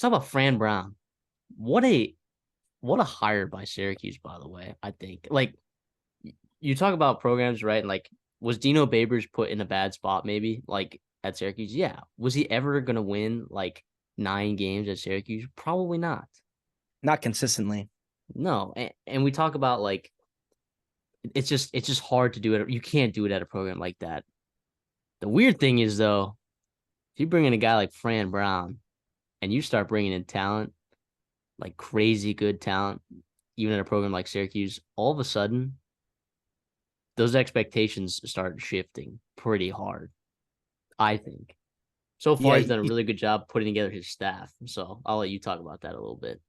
talk about Fran Brown. What a what a hire by Syracuse, by the way. I think you talk about programs, right? And was Dino Babers put in a bad spot maybe at Syracuse? Yeah. Was he ever gonna win 9 games at Syracuse? Probably not. Not consistently. No. And we talk about it's just hard to do it. You can't do it at a program like that. The weird thing is though, if you bring in a guy like Fran Brown and you start bringing in talent, like crazy good talent, even at a program like Syracuse, all of a sudden those expectations start shifting pretty hard, I think. So far, Yeah. he's done a really good job putting together his staff. So I'll let you talk about that a little bit.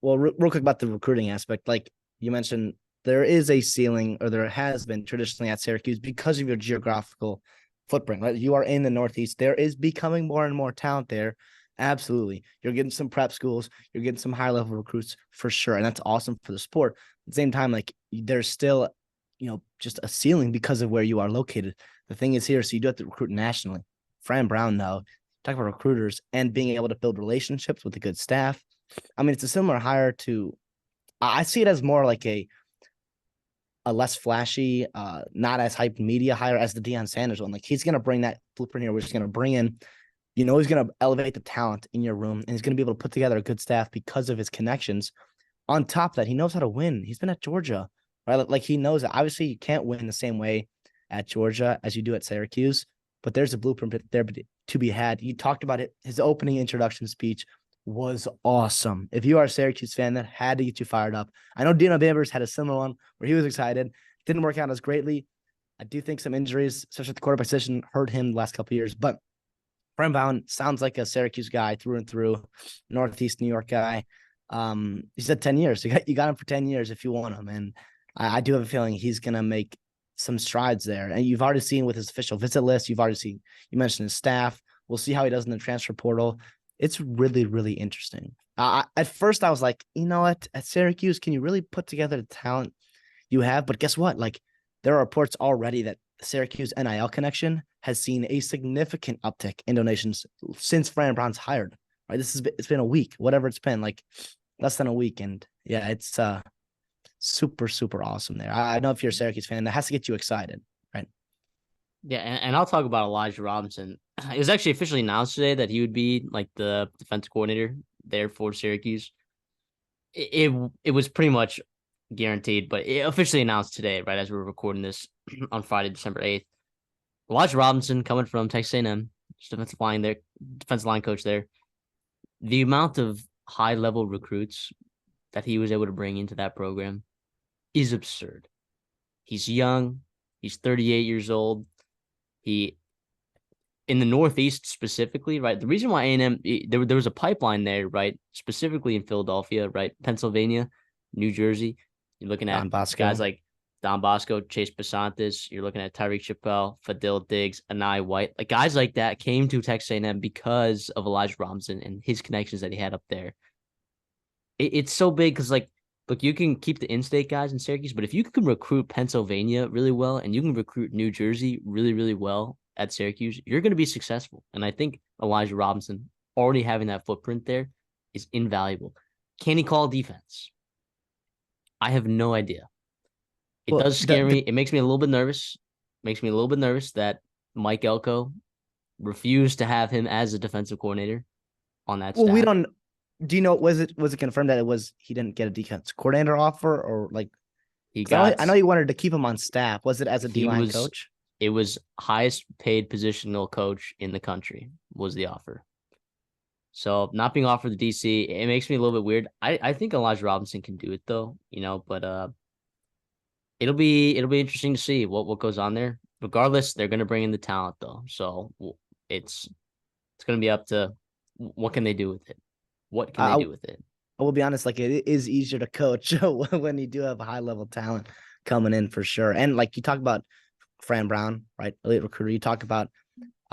Well, real quick about the recruiting aspect. Like you mentioned, there is a ceiling, or there has been traditionally at Syracuse because of your geographical footprint. Right? You are in the Northeast. There is becoming more and more talent there. Absolutely. You're getting some prep schools. You're getting some high level recruits for sure. And that's awesome for the sport. At the same time, there's still, just a ceiling because of where you are located. The thing is here, so you do have to recruit nationally. Fran Brown, though, talk about recruiters and being able to build relationships with a good staff. I mean, it's a similar hire to, I see it as more like a less flashy, not as hyped media hire as the Deion Sanders one. Like he's going to bring that blueprint here. We're just going to bring in, he's going to elevate the talent in your room, and he's going to be able to put together a good staff because of his connections. On top of that, he knows how to win. He's been at Georgia, right? Like he knows that. Obviously, you can't win the same way at Georgia as you do at Syracuse, but there's a blueprint there to be had. You talked about it. His opening introduction speech was awesome. If you are a Syracuse fan, that had to get you fired up. I know Dino Babers had a similar one where he was excited. Didn't work out as greatly. I do think some injuries, especially at the quarterback position, hurt him the last couple of years. But Fran Brown sounds like a Syracuse guy through and through, Northeast New York guy. He said 10 years. You got him for 10 years if you want him. And I do have a feeling he's going to make some strides there. And you've already seen with his official visit list, you've already seen, you mentioned his staff. We'll see how he does in the transfer portal. It's really, really interesting. At first, I was like, you know what? At Syracuse, can you really put together the talent you have? But guess what? There are reports already that the Syracuse NIL connection has seen a significant uptick in donations since Fran Brown's hired. Right? It's been a week, whatever it's been, less than a week. And yeah, it's super, super awesome there. I know if you're a Syracuse fan, that has to get you excited, right? Yeah, and I'll talk about Elijah Robinson. It was actually officially announced today that he would be the defensive coordinator there for Syracuse. It was pretty much guaranteed, but it officially announced today, right as we were recording this on Friday, December 8th. Elijah Robinson coming from Texas A&M, defensive line coach there. The amount of high level recruits that he was able to bring into that program is absurd. He's young. He's 38 years old. He, in the Northeast specifically, right? The reason why A&M, there was a pipeline there, right? Specifically in Philadelphia, right? Pennsylvania, New Jersey. You're looking at Don Bosco. guys like Don Bosco, Chase Basantis. You're looking at Tyreek Chappelle, Fadil Diggs, Anai White. Guys like that came to Texas A&M because of Elijah Robinson and his connections that he had up there. It's so big because, look, you can keep the in-state guys in Syracuse, but if you can recruit Pennsylvania really well and you can recruit New Jersey really, really well at Syracuse, you're going to be successful. And I think Elijah Robinson already having that footprint there is invaluable. Can he call defense? I have no idea. It Well, does scare me. It makes me a little bit nervous. That Mike Elko refused to have him as a defensive coordinator on that we staff. don't. Do you know, was it confirmed that he didn't get a defense coordinator offer, or I know he wanted to keep him on staff. Was it as a D-line coach? It was highest paid positional coach in the country was the offer. So not being offered the DC, it makes me a little bit weird. I think Elijah Robinson can do it though, but it'll be interesting to see what goes on there. Regardless, they're going to bring in the talent though. So it's going to be up to what can they do with it. What can they do with it? I will be honest, it is easier to coach when you do have high level talent coming in for sure. And you talk about Fran Brown, right? Elite recruiter. You talk about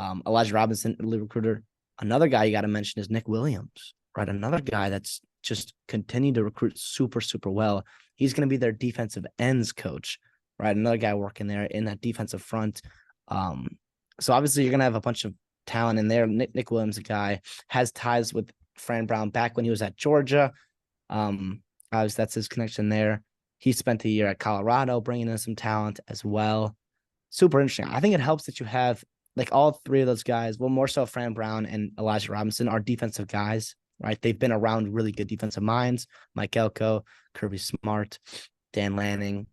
Elijah Robinson, elite recruiter. Another guy you got to mention is Nick Williams, right? Another guy that's just continued to recruit super, super well. He's going to be their defensive ends coach, right? Another guy working there in that defensive front. So obviously you're going to have a bunch of talent in there. Nick Williams, a guy, has ties with Fran Brown back when he was at Georgia. Obviously that's his connection there. He spent a year at Colorado, bringing in some talent as well. Super interesting. I think it helps that you have like all three of those guys. Well, more so Fran Brown and Elijah Robinson are defensive guys, right? They've been around really good defensive minds. Mike Elko, Kirby Smart, Dan Lanning,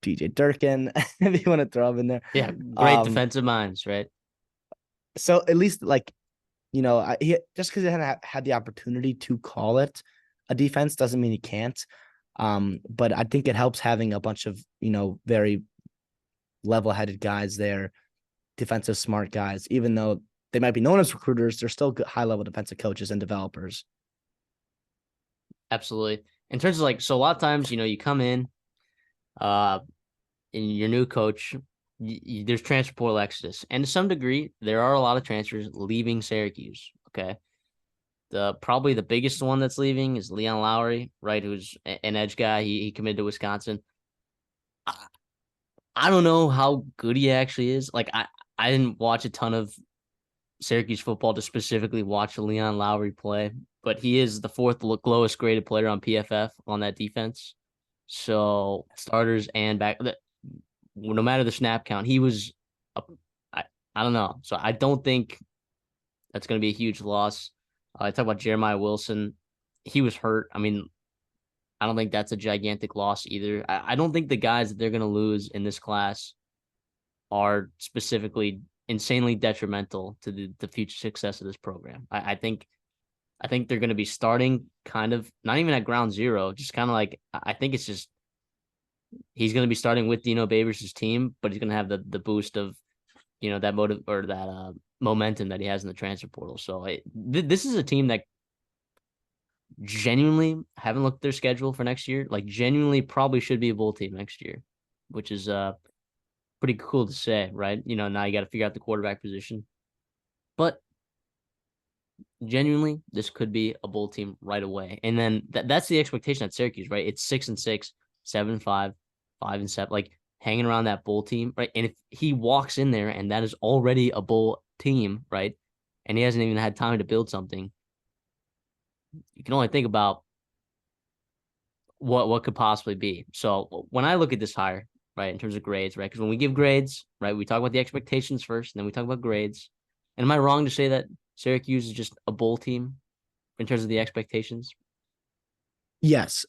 PJ Durkin, if you want to throw them in there. Yeah, great defensive minds, right? So at least like, just because he hadn't had the opportunity to call it a defense doesn't mean he can't. But I think it helps having a bunch of, very level-headed guys there, defensive smart guys, even though they might be known as recruiters, they're still good, high-level defensive coaches and developers. Absolutely. In terms of like, so a lot of times, you come in, and your new coach, there's transfer portal exodus, and to some degree, there are a lot of transfers leaving Syracuse. Okay, probably the biggest one that's leaving is Leon Lowry, right? Who's an edge guy. He committed to Wisconsin. I don't know how good he actually is. Like I didn't watch a ton of Syracuse football to specifically watch Leon Lowry play, but he is the fourth lowest graded player on PFF on that defense. So starters and back, no matter the snap count, he was. I don't know. So I don't think that's going to be a huge loss. I talk about Jeremiah Wilson. He was hurt. I mean, I don't think that's a gigantic loss either. I don't think the guys that they're going to lose in this class are specifically insanely detrimental to the future success of this program. I think they're going to be starting kind of not even at ground zero, just kind of like I think it's just he's going to be starting with Dino Babers' team, but he's going to have the boost of that motive or that momentum that he has in the transfer portal. So this is a team that genuinely haven't looked at their schedule for next year. Like genuinely probably should be a bowl team next year, which is pretty cool to say, right? Now you got to figure out the quarterback position, but genuinely this could be a bowl team right away. And then that's the expectation at Syracuse, right? It's 6-6, 7-5, 5-7, like hanging around that bowl team, right? And if he walks in there and that is already a bowl team, right? And he hasn't even had time to build something, you can only think about what could possibly be. So when I look at this hire, right, in terms of grades, right, because when we give grades, right, we talk about the expectations first, and then we talk about grades. And am I wrong to say that Syracuse is just a bowl team in terms of the expectations? Yes.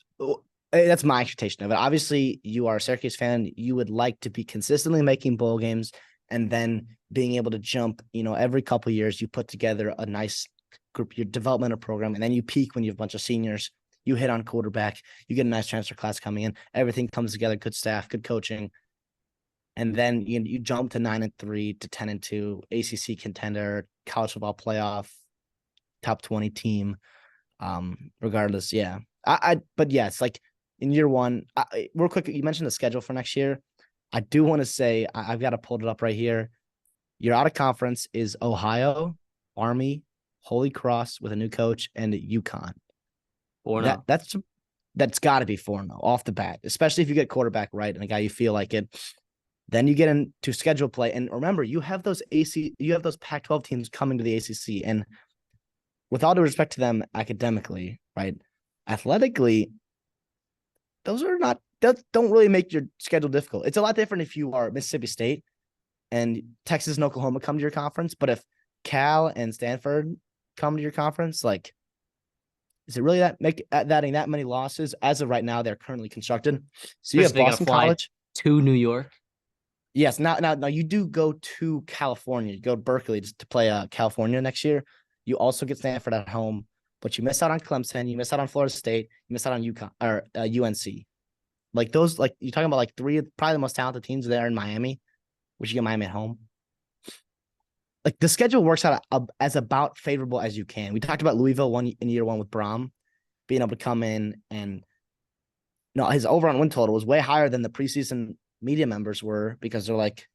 That's my expectation of it. Obviously, you are a Syracuse fan. You would like to be consistently making bowl games and then being able to jump, every couple of years, you put together a nice group, your developmental program, and then you peak when you have a bunch of seniors. You hit on quarterback. You get a nice transfer class coming in. Everything comes together. Good staff, good coaching. And then you jump to 9-3 to 10-2, ACC contender, college football playoff, top 20 team. Regardless, yeah. But yes, like in year one, real quick, you mentioned the schedule for next year. I do want to say I've got to pull it up right here. Your out of conference is Ohio, Army, Holy Cross with a new coach, and UConn. That's got to be 4-0 off the bat, especially if you get quarterback right and a guy you feel like it. Then you get into schedule play, and remember you have those Pac-12 teams coming to the ACC, and with all due respect to them academically, right, athletically, those don't really make your schedule difficult. It's a lot different if you are Mississippi State and Texas and Oklahoma come to your conference, but if Cal and Stanford come to your conference, like, is it really adding that many losses? As of right now, they're currently constructed. So you have Boston College to New York. Yes, now you do go to California. You go to Berkeley to play California next year. You also get Stanford at home, but you miss out on Clemson. You miss out on Florida State. You miss out on UConn or UNC. Like those, like you're talking about, like three of probably the most talented teams there in Miami, which you get Miami at home. Like the schedule works out as about favorable as you can. We talked about Louisville in year one with Braum being able to come in and his over on win total was way higher than the preseason media members were because they're like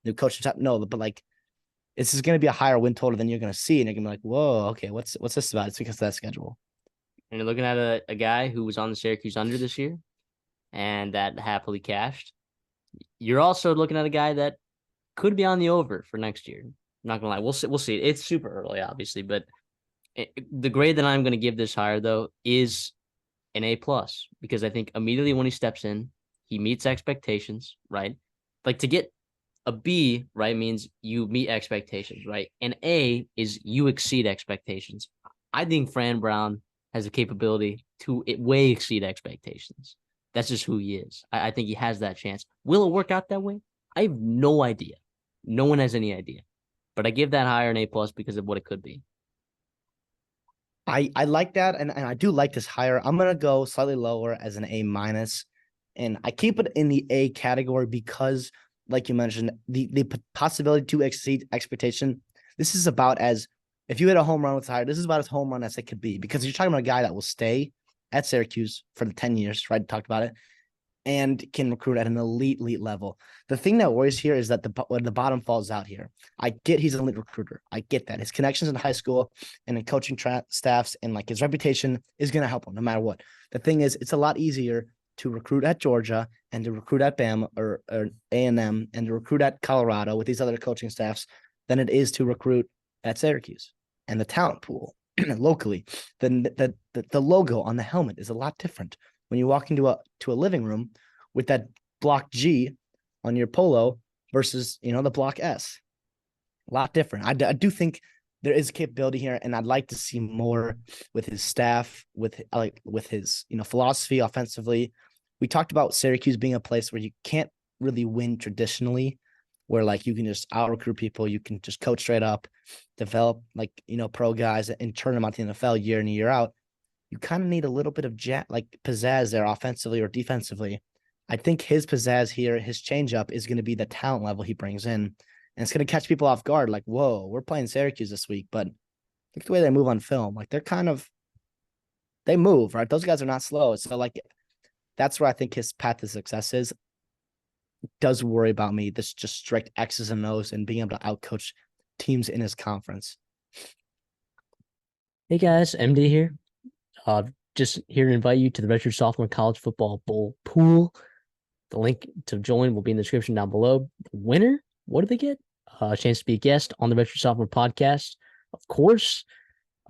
new coach. No, but like this is going to be a higher win total than you're going to see, and you're going to be like, whoa, okay, what's this about? It's because of that schedule. And you're looking at a guy who was on the Syracuse under this year, and that happily cashed. You're also looking at a guy that could be on the over for next year. I'm not gonna lie, we'll see. It's super early, obviously, but The grade that I'm going to give this hire though is an A plus because I think immediately when he steps in, he meets expectations, right? Like to get a B, right, means you meet expectations, right? An A is you exceed expectations. I think Fran Brown has the capability to way exceed expectations. That's just who he is. I think he has that chance. Will it work out that way? I have no idea. No one has any idea. But I give that higher an A plus because of what it could be. I like that, and I do like this higher. I'm gonna go slightly lower as an A minus, and I keep it in the A category because, like you mentioned, the possibility to exceed expectation. This is about as if you hit a home run with higher. This is about as home run as it could be because you're talking about a guy that will stay at Syracuse for the 10 years, right? Talked about it, and can recruit at an elite level. The thing that worries here is that when the bottom falls out here, I get he's an elite recruiter. I get that his connections in high school and in coaching staffs and like his reputation is going to help him no matter what. The thing is, it's a lot easier to recruit at Georgia and to recruit at Bama or A&M and to recruit at Colorado with these other coaching staffs than it is to recruit at Syracuse. And the talent pool locally, the logo on the helmet is a lot different when you walk into a living room with that block G on your polo versus the block S. A lot different. I do think there is capability here, and I'd like to see more with his staff, with his philosophy offensively. We talked about Syracuse being a place where you can't really win traditionally, where like you can just out recruit people, you can just coach straight up, develop pro guys and turn them out to the NFL year in and year out. You kind of need a little bit of pizzazz there offensively or defensively. I think his pizzazz here, his changeup is going to be the talent level he brings in. And it's going to catch people off guard. Like, whoa, we're playing Syracuse this week. But look at the way they move on film. Like they move, right? Those guys are not slow. So like, that's where I think his path to success is. It does worry about me. This just strict X's and O's and being able to outcoach teams in his conference. Hey guys, MD here. Just here to invite you to the Redshirt Sophomore College Football Bowl pool. The link to join will be in the description down below. The winner, what do they get? A chance to be a guest on the Redshirt Sophomore podcast, of course.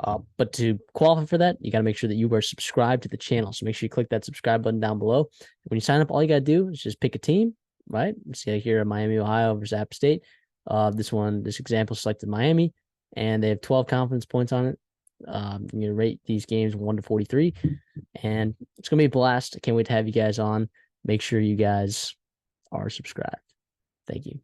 But to qualify for that, you got to make sure that you are subscribed to the channel. So make sure you click that subscribe button down below. When you sign up, all you got to do is just pick a team, right? See here at Miami, Ohio versus App State. This example selected Miami, and they have 12 confidence points on it. I'm going to rate these games 1 to 43, and it's going to be a blast. I can't wait to have you guys on. Make sure you guys are subscribed. Thank you.